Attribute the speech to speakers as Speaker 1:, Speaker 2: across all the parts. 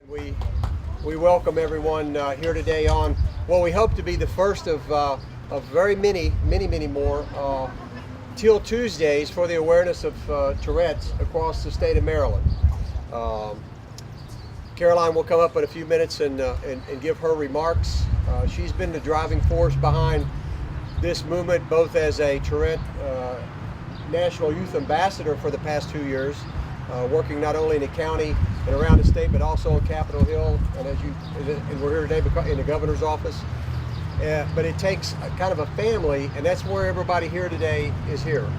Speaker 1: We welcome everyone here today on what we hope to be the first of very many more Teal Tuesdays for the awareness of Tourette's across the state of Maryland. Caroline will come up in a few minutes and give her remarks. She's been the driving force behind this movement, both as a Tourette National Youth Ambassador for the past 2 years, working not only in the county and around the state, but also on Capitol Hill, and we're here today in the governor's office. But it takes kind of a family, and that's where everybody here today is here.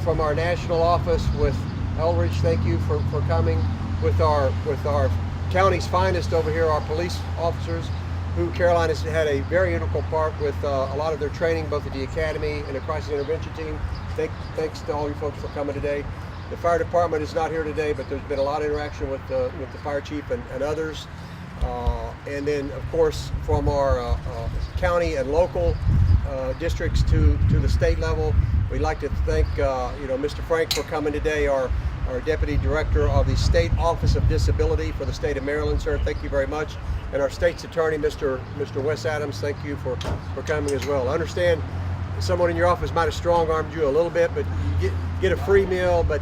Speaker 1: From our national office with Elridge, thank you for coming, with our county's finest over here, our police officers, who Caroline has had a very integral part with a lot of their training, both at the academy and the crisis intervention team. Thanks to all you folks for coming today. The fire department is not here today, but there's been a lot of interaction with the fire chief and others. And then, of course, from our county and local districts to the state level, we'd like to thank Mr. Frank for coming today, our Deputy Director of the State Office of Disability for the state of Maryland. Sir, thank you very much. And our state's attorney, Mr. Wes Adams, thank you for coming as well. I understand someone in your office might have strong-armed you a little bit, but you get a free meal. But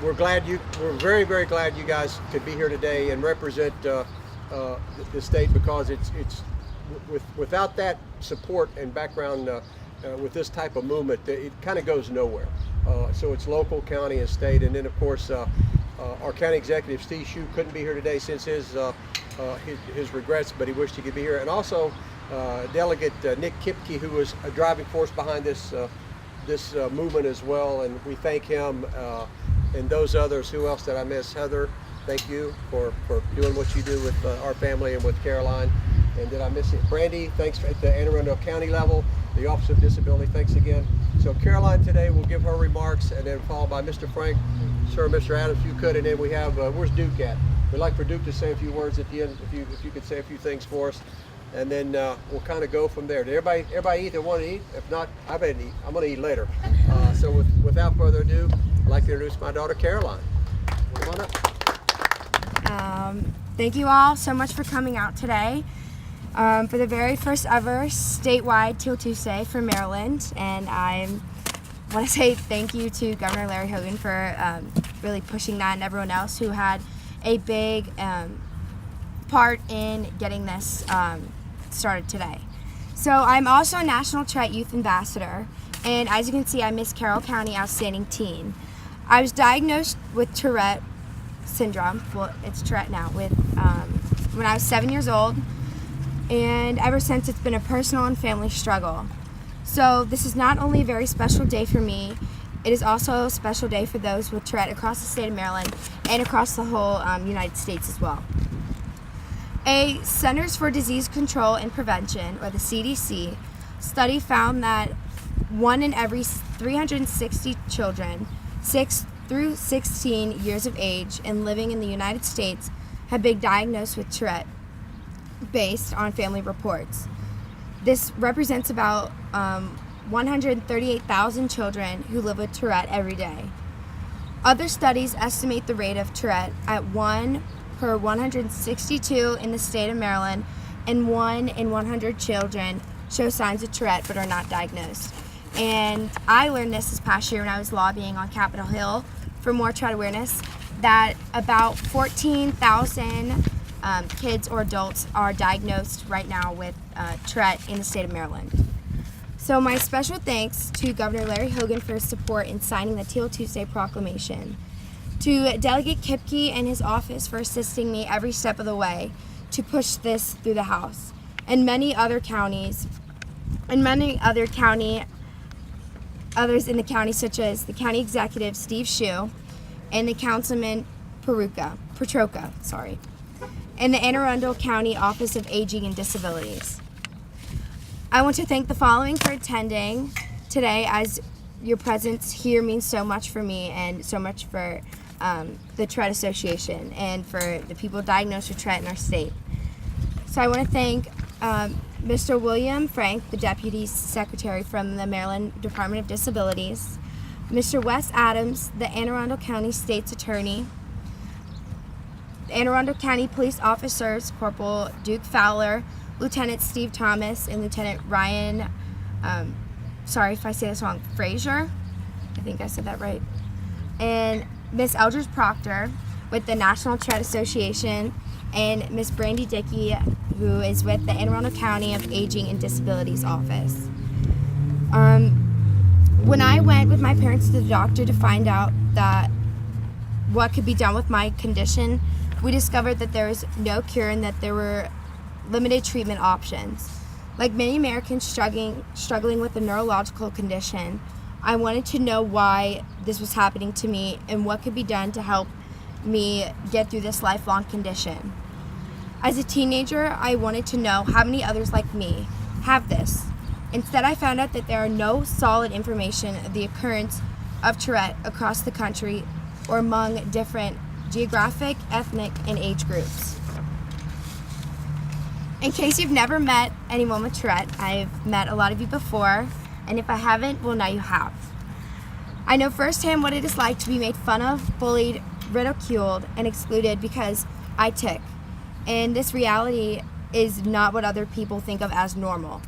Speaker 1: we're very, very glad you guys could be here today and represent the state, because it's without that support and background with this type of movement, it kind of goes nowhere. So it's local, county, and state. And then, of course, our county executive, Steve Shue, couldn't be here today since his regrets, but he wished he could be here. And also Delegate Nick Kipke, who was a driving force behind this movement as well, and we thank him and those others. Who else did I miss? Heather, thank you for doing what you do with our family and with Caroline. And did I miss it? Brandy, thanks at the Anne Arundel County level, the Office of Disability, thanks again. So Caroline today will give her remarks, and then followed by Mr. Frank. Sir, Mr. Adams, if you could, and then we have, where's Duke at? We'd like for Duke to say a few words at the end, if you could say a few things for us. And then we'll kind of go from there. Did everybody eat they want to eat? If not, I better eat. I'm going to eat later. So without further ado, I'd like to introduce my daughter, Caroline. Come on up.
Speaker 2: Thank you all so much for coming out today for the very first ever statewide Teal Tuesday for Maryland. And I want to say thank you to Governor Larry Hogan for really pushing that, and everyone else who had a big part in getting this started today. So I'm also a National Tourette Youth Ambassador, and as you can see, I'm Miss Carroll County Outstanding Teen. I was diagnosed with Tourette syndrome, well, it's Tourette now, when I was 7 years old, and ever since it's been a personal and family struggle. So this is not only a very special day for me, it is also a special day for those with Tourette across the state of Maryland and across the whole United States as well. A Centers for Disease Control and Prevention, or the CDC, study found that 1 in every 360 children 6 through 16 years of age and living in the United States have been diagnosed with Tourette, based on family reports. This represents about 138,000 children who live with Tourette every day. Other studies estimate the rate of Tourette at 1 per 162 in the state of Maryland, and 1 in 100 children show signs of Tourette but are not diagnosed. And I learned this past year when I was lobbying on Capitol Hill for more Tourette awareness, that about 14,000 kids or adults are diagnosed right now with Tourette in the state of Maryland. So my special thanks to Governor Larry Hogan for his support in signing the Teal Tuesday proclamation, to Delegate Kipke and his office for assisting me every step of the way to push this through the House, and many other counties, others in the county, such as the county executive Steve Shue and the councilman Petroka, and the Anne Arundel County Office of Aging and Disabilities. I want to thank the following for attending today, as your presence here means so much for me and so much for the Tourette Association and for the people diagnosed with Tourette in our state. So I want to thank Mr. William Frank, the Deputy Secretary from the Maryland Department of Disabilities, Mr. Wes Adams, the Anne Arundel County State's Attorney, Anne Arundel County Police Officers Corporal Duke Fowler, Lieutenant Steve Thomas, and Lieutenant Ryan, sorry if I say this wrong, Frazier, I think I said that right, and Miss Eldridge Proctor with the National Tourette Association, and Miss Brandy Dickey, who is with the Anne Arundel County of Aging and Disabilities Office. When I went with my parents to the doctor to find out that what could be done with my condition, we discovered that there was no cure and that there were limited treatment options. Like many Americans struggling with a neurological condition, I wanted to know why this was happening to me and what could be done to help me get through this lifelong condition. As a teenager, I wanted to know how many others like me have this. Instead, I found out that there are no solid information of the occurrence of Tourette across the country or among different geographic, ethnic, and age groups. In case you've never met anyone with Tourette, I've met a lot of you before, and if I haven't, well, now you have. I know firsthand what it is like to be made fun of, bullied, ridiculed, and excluded because I tick. And this reality is not what other people think of as normal.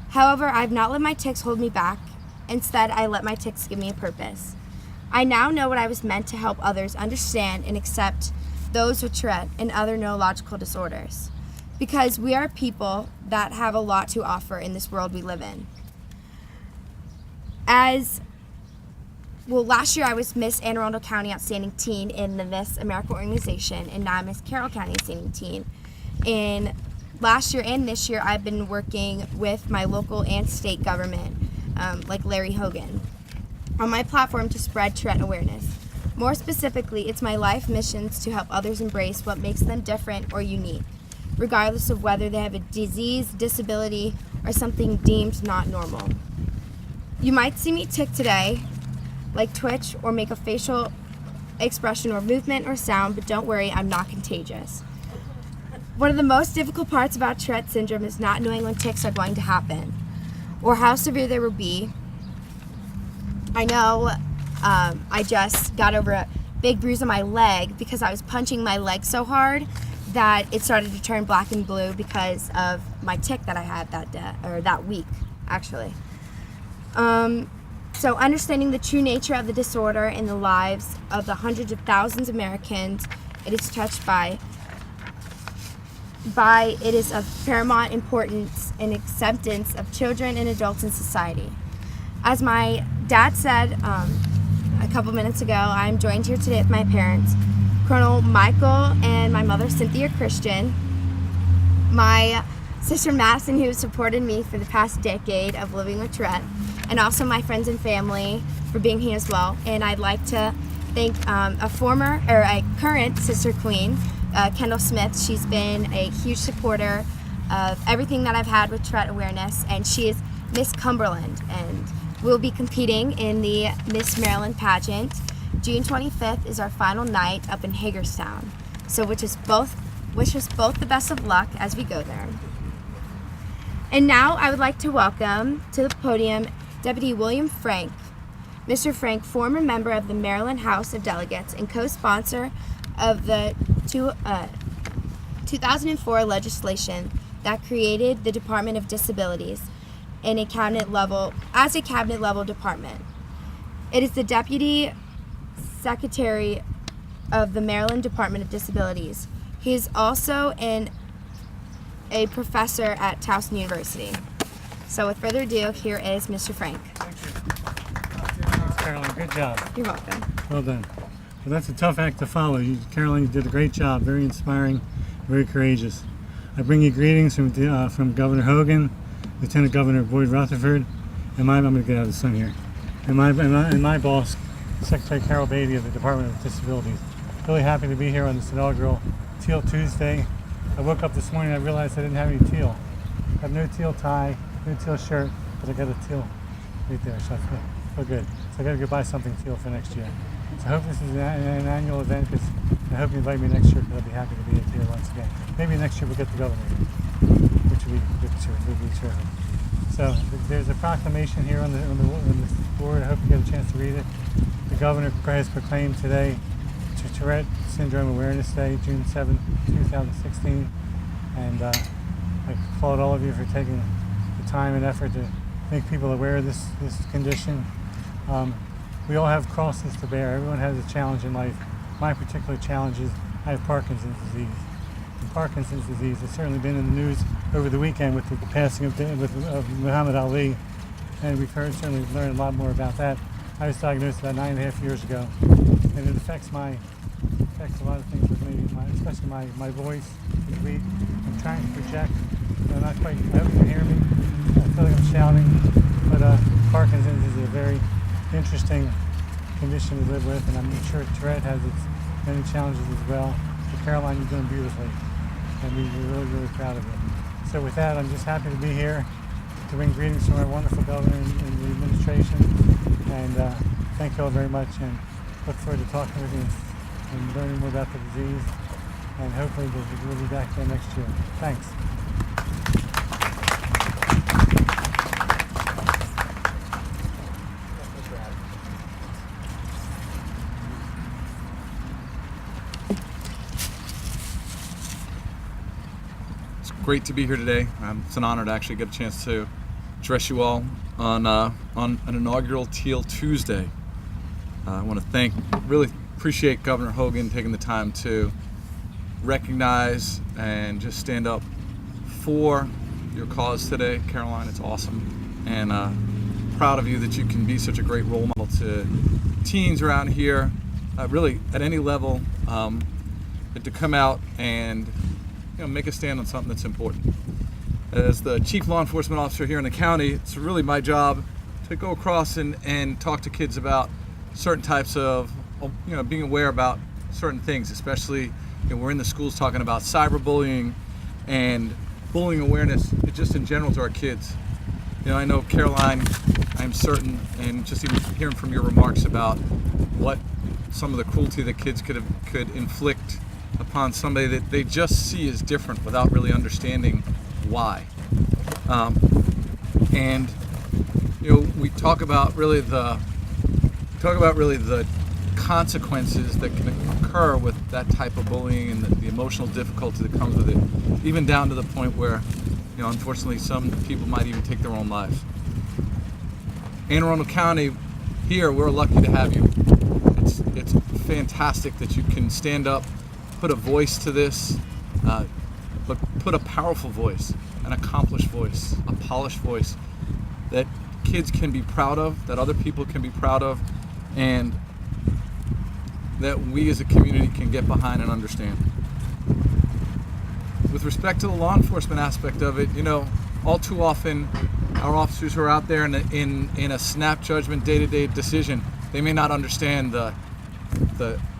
Speaker 2: However, I've not let my tics hold me back. Instead, I let my tics give me a purpose. I now know what I was meant to help others understand and accept those with Tourette and other neurological disorders. Because we are people that have a lot to offer in this world we live in. Last year I was Miss Anne Arundel County Outstanding Teen in the Miss America organization, and now I'm Miss Carroll County Outstanding Teen. And last year and this year I've been working with my local and state government, like Larry Hogan, on my platform to spread Tourette awareness. More specifically, it's my life missions to help others embrace what makes them different or unique, regardless of whether they have a disease, disability, or something deemed not normal. You might see me tick today, like twitch or make a facial expression or movement or sound, but don't worry, I'm not contagious. One of the most difficult parts about Tourette syndrome is not knowing when tics are going to happen or how severe they will be. I know I just got over a big bruise on my leg because I was punching my leg so hard that it started to turn black and blue because of my tic that I had that day, or that week, actually. So understanding the true nature of the disorder in the lives of the hundreds of thousands of Americans it is touched by it is of paramount importance in acceptance of children and adults in society. As my dad said a couple minutes ago, I'm joined here today with my parents, Colonel Michael and my mother, Cynthia Christian, my sister Madison, who has supported me for the past decade of living with Tourette, and also my friends and family for being here as well. And I'd like to thank a current Sister Queen, Kendall Smith. She's been a huge supporter of everything that I've had with Tourette awareness, and she is Miss Cumberland, and we'll be competing in the Miss Maryland pageant. June 25th is our final night up in Hagerstown. So wish us both the best of luck as we go there. And now I would like to welcome to the podium Deputy William Frank. Mr. Frank, former member of the Maryland House of Delegates and co-sponsor of the 2004 legislation that created the Department of Disabilities as a cabinet level department. It is the Deputy Secretary of the Maryland Department of Disabilities. He is also a professor at Towson University. So with further ado, here is Mr. Frank.
Speaker 3: Thank you. Thanks, Caroline. Good job.
Speaker 2: You're welcome.
Speaker 3: Well done. Well, that's a tough act to follow. Caroline, you did a great job. Very inspiring, very courageous. I bring you greetings from Governor Hogan, Lieutenant Governor Boyd Rutherford, and I'm going to get out of the sun here, and my boss, Secretary Carol Beatty of the Department of Disabilities. Really happy to be here on this inaugural Teal Tuesday. I woke up this morning and I realized I didn't have any teal. I have no teal tie, no teal shirt, but I got a teal right there, so I feel good. So I got to go buy something teal for next year. So I hope this is an annual event, because I hope you invite me next year, because I'll be happy to be here once again. Maybe next year we'll get the governor, which would be terrific. So there's a proclamation here on the board. I hope you get a chance to read it. The governor has proclaimed today Tourette Syndrome Awareness Day, June 7, 2016. And I applaud all of you for taking the time and effort to make people aware of this condition. We all have crosses to bear. Everyone has a challenge in life. My particular challenge is I have Parkinson's disease. And Parkinson's disease has certainly been in the news over the weekend with the passing of Muhammad Ali, and we've certainly learned a lot more about that. I was diagnosed about 9.5 years ago, and it affects a lot of things with me, especially my voice is weak. I'm trying to project, not quite. I hope you can hear me. I feel like I'm shouting, but Parkinson's is a very interesting condition to live with, and I'm sure Tourette has its many challenges as well. But Caroline, you're doing beautifully, and we're really, really proud of you. So with that, I'm just happy to be here to bring greetings from our wonderful governor and the administration, and thank you all very much, and look forward to talking with you and learning more about the disease, and hopefully we'll be back there next year. Thanks.
Speaker 4: Great to be here today. It's an honor to actually get a chance to address you all on an inaugural Teal Tuesday. I want to really appreciate Governor Hogan taking the time to recognize and just stand up for your cause today. Caroline, it's awesome, and proud of you that you can be such a great role model to teens around here, really at any level, and to come out and make a stand on something that's important. As the chief law enforcement officer here in the county, it's really my job to go across and talk to kids about certain types of, being aware about certain things, especially we're in the schools talking about cyberbullying and bullying awareness just in general to our kids. I know, Caroline, I'm certain, and just even hearing from your remarks about what some of the cruelty that kids could inflict upon somebody that they just see as different without really understanding why. And we talk about really the consequences that can occur with that type of bullying and the emotional difficulty that comes with it, even down to the point where unfortunately some people might even take their own lives. Anne Arundel County, here we're lucky to have you. It's fantastic that you can stand up, put a voice to this, but put a powerful voice, an accomplished voice, a polished voice that kids can be proud of, that other people can be proud of, and that we as a community can get behind and understand. With respect to the law enforcement aspect of it, all too often our officers who are out there in a snap judgment, day-to-day decision, they may not understand the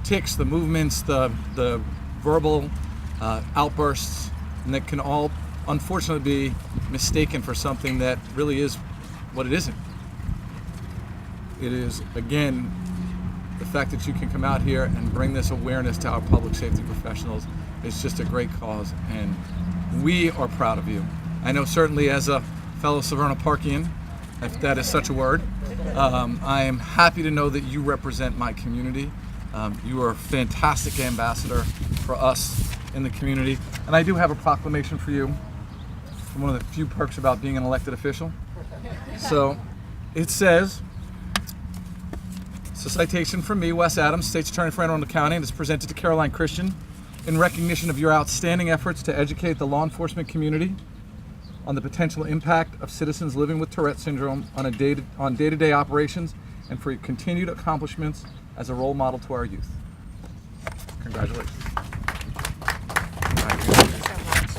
Speaker 4: tics, the movements, the verbal outbursts, and that can all unfortunately be mistaken for something that really is what it isn't. It is, again, the fact that you can come out here and bring this awareness to our public safety professionals is just a great cause, and we are proud of you. I know certainly as a fellow Severna Parkian, if that is such a word, I am happy to know that you represent my community. You are a fantastic ambassador for us in the community. And I do have a proclamation for you, one of the few perks about being an elected official. So it says, it's a citation from me, Wes Adams, State's Attorney for Anne Arundel County, and it's presented to Caroline Christian in recognition of your outstanding efforts to educate the law enforcement community on the potential impact of citizens living with Tourette syndrome on day-to-day operations, and for your continued accomplishments as a role model to our youth. Congratulations.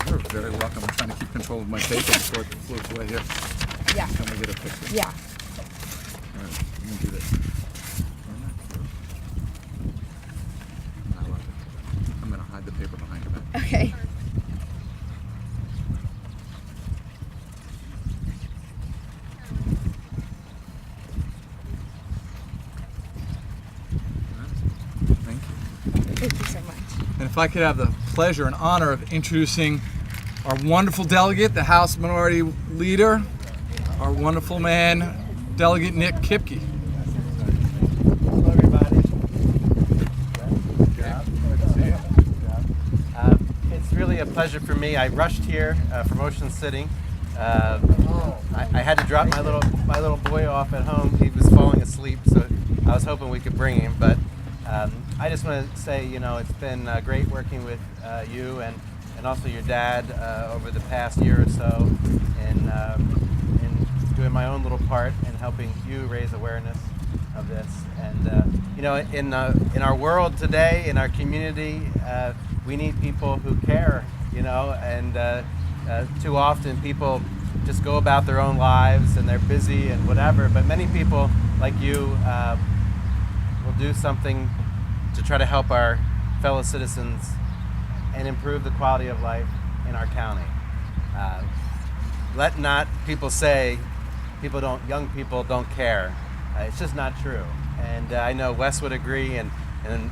Speaker 4: You're very welcome. I'm trying to keep control of my paper before it floats away here.
Speaker 2: Yeah.
Speaker 4: Can we get a picture?
Speaker 2: Yeah.
Speaker 4: All right, I'm gonna do this. I love it. I'm gonna hide the paper behind your back.
Speaker 2: Okay.
Speaker 4: Thank you.
Speaker 2: Thank you so much.
Speaker 4: And if I could have the pleasure and honor of introducing our wonderful delegate, the House Minority Leader, our wonderful man, Delegate Nick Kipke.
Speaker 1: Hello, everybody.
Speaker 5: pleasure for me. I rushed here from Ocean City. I had to drop my little boy off at home. He was falling asleep, so I was hoping we could bring him. But I just want to say, it's been great working with you and also your dad over the past year or so, in doing my own little part in helping you raise awareness of this. And in our world today, in our community, we need people who care. And too often people just go about their own lives and they're busy and whatever. But many people like you will do something to try to help our fellow citizens and improve the quality of life in our county. Let not people say young people don't care. It's just not true. And I know Wes would agree, and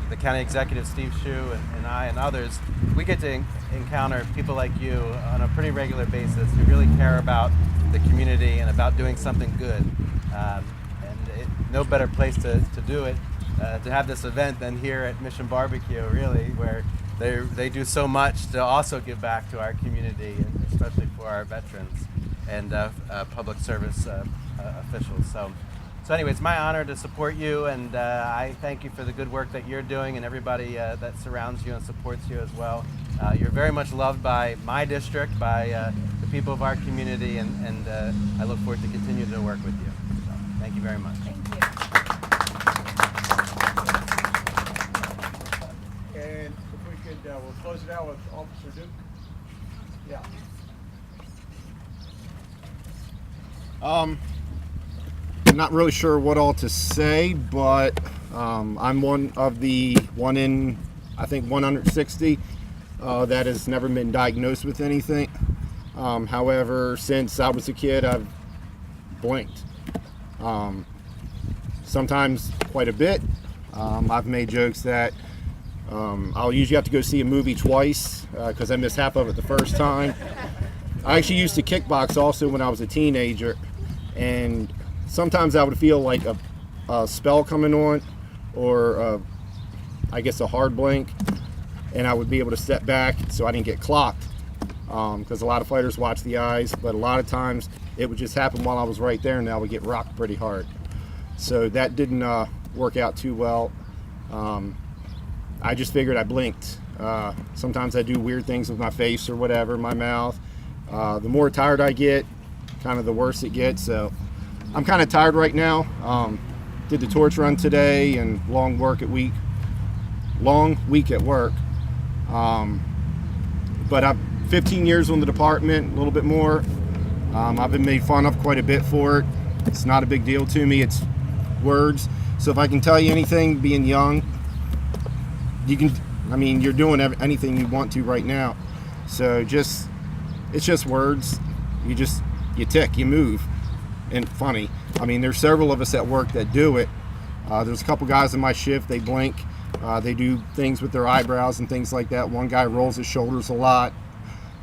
Speaker 5: the county executive, Steve Shue, and I and others, we get to encounter people like you on a pretty regular basis who really care about the community and about doing something good. No better place to do it, to have this event than here at Mission Barbecue, really, where they do so much to also give back to our community, and especially for our veterans and public service officials. So anyway, it's my honor to support you, and I thank you for the good work that you're doing and everybody that surrounds you and supports you as well. You're very much loved by my district, by the people of our community, and I look forward to continue to work with you. So, thank you very much.
Speaker 2: Thank you.
Speaker 1: And if we could, we'll close it out with Officer Duke. Yeah.
Speaker 6: I'm not really sure what all to say, but I'm one in, I think, 160 that has never been diagnosed with anything. However, since I was a kid, I've blinked. Sometimes quite a bit. I've made jokes that I'll usually have to go see a movie twice because I missed half of it the first time. I actually used to kickbox also when I was a teenager, and sometimes I would feel like a spell coming on, or I guess a hard blink, and I would be able to step back so I didn't get clocked, because a lot of fighters watch the eyes, but a lot of times it would just happen while I was right there, and I would get rocked pretty hard. So that didn't work out too well. I just figured I blinked. Sometimes I do weird things with my face or whatever, my mouth. The more tired I get, kind of the worse it gets. So I'm kind of tired right now. Did the torch run today and long week at work. But I've 15 years on the department, a little bit more. I've been made fun of quite a bit for it. It's not a big deal to me. It's words. So if I can tell you anything, being young, you're doing anything you want to right now. So it's just words. You tick, you move. And funny, there's several of us at work that do it. There's a couple guys in my shift, they blink. They do things with their eyebrows and things like that. One guy rolls his shoulders a lot.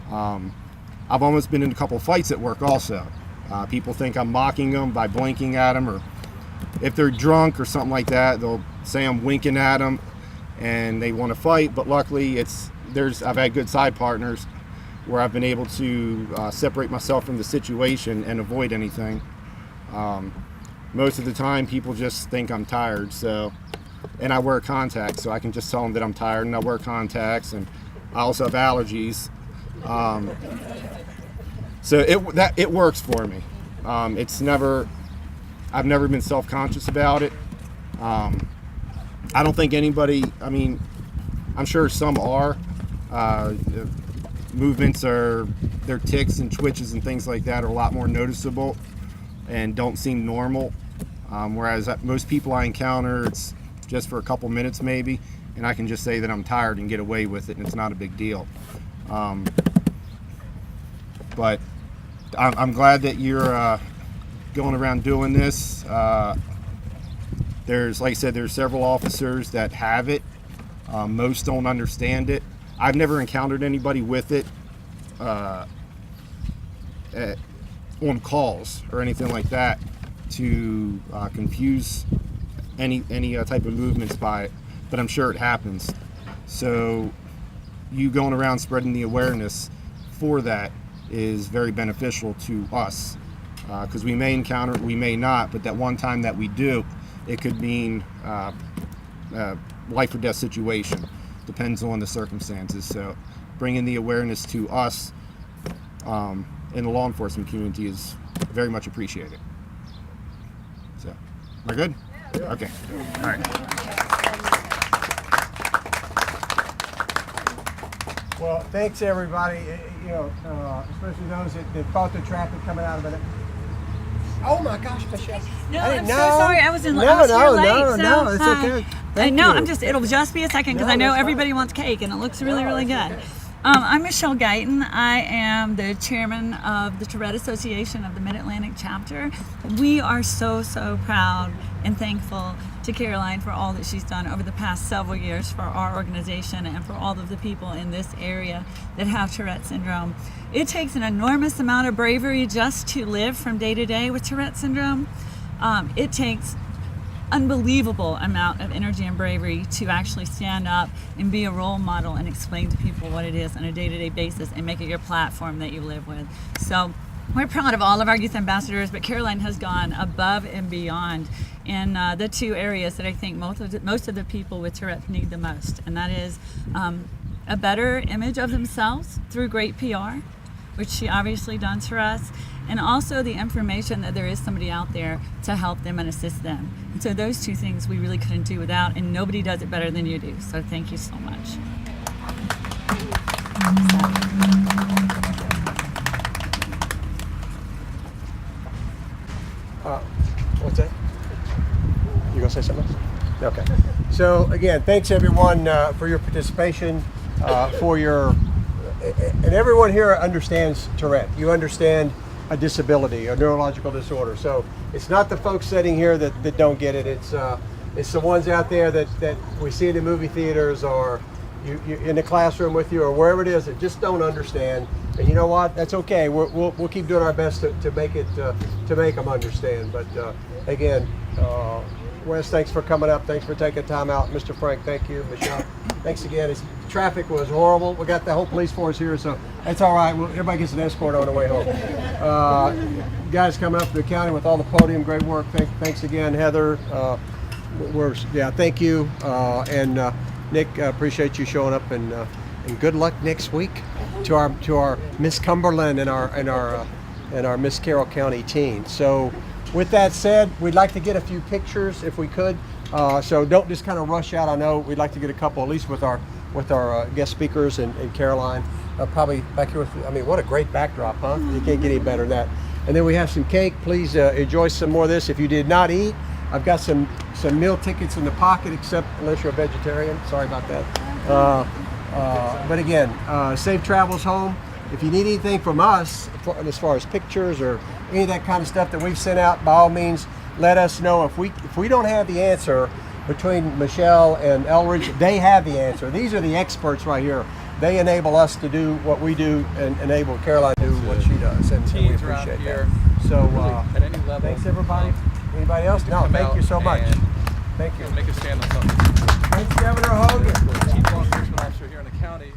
Speaker 6: I've almost been in a couple fights at work also. People think I'm mocking them by blinking at them, or if they're drunk or something like that, they'll say I'm winking at them and they want to fight. But luckily I've had good side partners where I've been able to separate myself from the situation and avoid anything. Most of the time people just think I'm tired, and I wear contacts, so I can just tell them that I'm tired, and I wear contacts, and I also have allergies. So it works for me. I've never been self-conscious about it. I don't think anybody, I'm sure some are. Movements their ticks and twitches and things like that are a lot more noticeable and don't seem normal. Whereas most people I encounter, it's just for a couple minutes maybe, and I can just say that I'm tired and get away with it, and it's not a big deal. But I'm glad that you're going around doing this. Like I said, there's several officers that have it. Most don't understand it. I've never encountered anybody with it on calls or anything like that to confuse any type of movements by it, but I'm sure it happens. So you going around spreading the awareness for that is very beneficial to us, because we may encounter it, we may not, but that one time that we do, it could mean life or death situation. Depends on the circumstances. So bringing the awareness to us in the law enforcement community is very much appreciated. So, am I good? Yeah. Okay. All right.
Speaker 1: Well, thanks everybody. You know, especially those that fought the traffic coming out of it. Oh my gosh, Michelle!
Speaker 7: No,
Speaker 1: I
Speaker 7: I'm
Speaker 1: didn't
Speaker 7: so
Speaker 1: know.
Speaker 7: sorry. I was in.
Speaker 1: No,
Speaker 7: I was here late.
Speaker 1: no,
Speaker 7: so,
Speaker 1: it's okay. Thank
Speaker 7: no,
Speaker 1: you.
Speaker 7: I'm just. It'll just be a second because
Speaker 1: No,
Speaker 7: I know
Speaker 1: that's
Speaker 7: everybody
Speaker 1: fine.
Speaker 7: wants cake and it looks really,
Speaker 1: No,
Speaker 7: really good.
Speaker 1: that's okay.
Speaker 7: I'm Michelle Guyton. I am the chairman of the Tourette Association of the Mid-Atlantic chapter. We are so proud and thankful to Caroline for all that she's done over the past several years for our organization and for all of the people in this area that have Tourette syndrome. It takes an enormous amount of bravery just to live from day to day with Tourette syndrome. It takes unbelievable amount of energy and bravery to actually stand up and be a role model and explain to people what it is on a day-to-day basis and make it your platform that you live with. So we're proud of all of our youth ambassadors, but Caroline has gone above and beyond in the two areas that I think most of the people with Tourette need the most, and that is a better image of themselves through great PR, which she obviously done for us, and also the information that there is somebody out there to help them and assist them. And so those two things we really couldn't do without, and nobody does it better than you do. So thank you so much.
Speaker 1: What's that? You gonna say something else? Okay. So again, thanks everyone for your participation, for your, and everyone here understands Tourette. You understand a disability, a neurological disorder. So it's not the folks sitting here that don't get it. It's the ones out there that we see in the movie theaters, or you in the classroom with you, or wherever it is, that just don't understand. And you know what? That's okay. We'll keep doing our best to make it to make them understand. But again, Wes, thanks for coming up. Thanks for taking time out. Mr. Frank, thank you. Michelle, thanks again. Traffic was horrible. We got the whole police force here, so that's all right. Everybody gets an escort on the way home. Guys coming up to the county with all the podium, great work. Thanks again, Heather. Thank you. And Nick, appreciate you showing up, and good luck next week to our Miss Cumberland and our Miss Carroll County team. So with that said, we'd like to get a few pictures if we could. So don't just kind of rush out. I know we'd like to get a couple, at least with our guest speakers and Caroline. Probably back here with, I mean, what a great backdrop, huh? You can't get any better than that. And then we have some cake. Please enjoy some more of this. If you did not eat, I've got some meal tickets in the pocket, except unless you're a vegetarian. Sorry about that. But again, safe travels home. If you need anything from us, as far as pictures or any of that kind of stuff that we've sent out, by all means, let us know. If we don't have the answer, between Michelle and Elridge, they have the answer. These are the experts right here. They enable us to do what we do and enable Caroline to do what she does, and we appreciate that. So
Speaker 4: at any level,
Speaker 1: thanks everybody. Anybody else? No, thank you so much. Thank you.
Speaker 4: Make a stand on something.
Speaker 1: Thanks, Governor Hogan.
Speaker 4: Chief law enforcement officer here in the county.